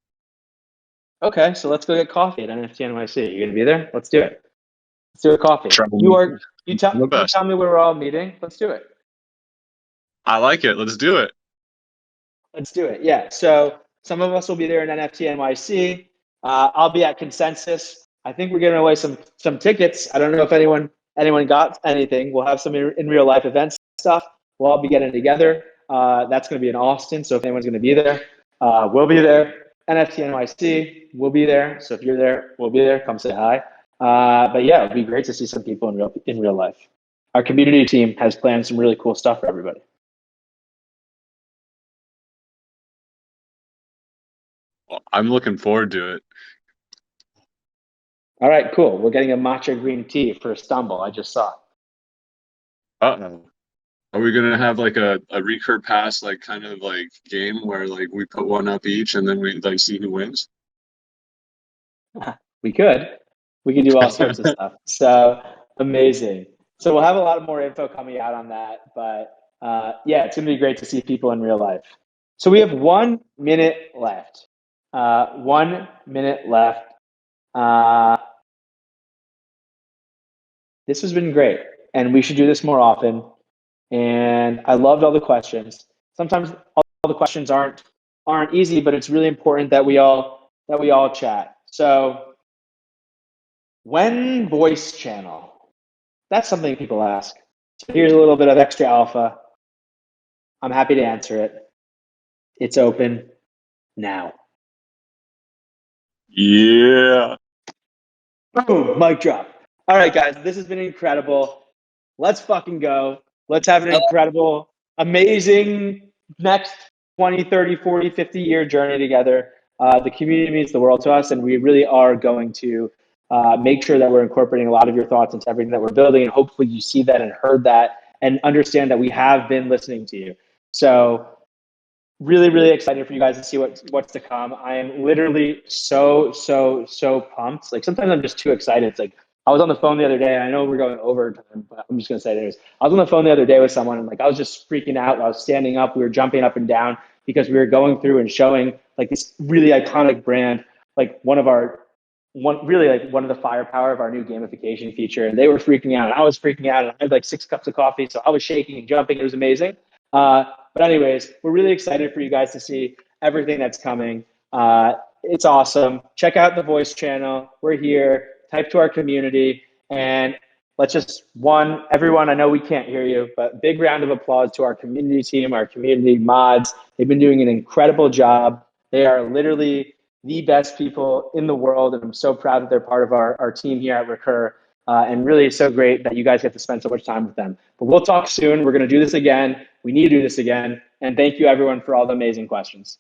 Okay, so let's go get coffee at NFT NYC. You gonna be there? Let's do it. Let's do a coffee. Try You the best. tell me where we're all meeting. Let's do it. I like it. Let's do it. Let's do it. Yeah. So some of us will be there in NFT NYC. I'll be at Consensus. I think we're giving away some tickets. I don't know if anyone got anything. We'll have some in real life events stuff. We'll all be getting together. That's going to be in Austin. So if anyone's going to be there, we'll be there. NFT NYC, we'll be there. So if you're there, we'll be there. Come say hi. But yeah, it'd be great to see some people in real life. Our community team has planned some really cool stuff for everybody. Well, I'm looking forward to it. All right, cool. We're getting a matcha green tea for Istanbul. I just saw. Uh-oh. Are we gonna have like a recur pass like kind of like game where like we put one up each and then we like see who wins? We could do all sorts of stuff. So amazing. So we'll have a lot more info coming out on that. But yeah, it's gonna be great to see people in real life. So we have 1 minute left. 1 minute left. This has been great, and we should do this more often. And I loved all the questions. Sometimes all the questions aren't easy, but it's really important that we all chat. So when voice channel? That's something people ask. So here's a little bit of extra alpha. I'm happy to answer it. It's open now. Yeah. Boom, mic drop. All right, guys, this has been incredible. Let's fucking go. Let's have an incredible, amazing next 20, 30, 40, 50-year journey together. The community means the world to us, and we really are going to make sure that we're incorporating a lot of your thoughts into everything that we're building. And hopefully you see that and heard that and understand that we have been listening to you. So really, really excited for you guys to see what's to come. I am literally so pumped. Like sometimes I'm just too excited. It's like I was on the phone the other day. I know we're going over time, but I'm just gonna say this. I was on the phone the other day with someone, and like I was just freaking out. I was standing up. We were jumping up and down because we were going through and showing like this really iconic brand, like one of the firepower of our new gamification feature. And they were freaking out, and I was freaking out. And I had like 6 cups of coffee, so I was shaking and jumping. It was amazing. But anyways, we're really excited for you guys to see everything that's coming. It's awesome. Check out the voice channel. We're here. Type to our community, and let's just everyone. I know we can't hear you, but big round of applause to our community team, our community mods. They've been doing an incredible job. They are literally the best people in the world, and I'm so proud that they're part of our team here at RECUR. And really so great that you guys get to spend so much time with them. But we'll talk soon. We're going to do this again. We need to do this again. And thank you, everyone, for all the amazing questions.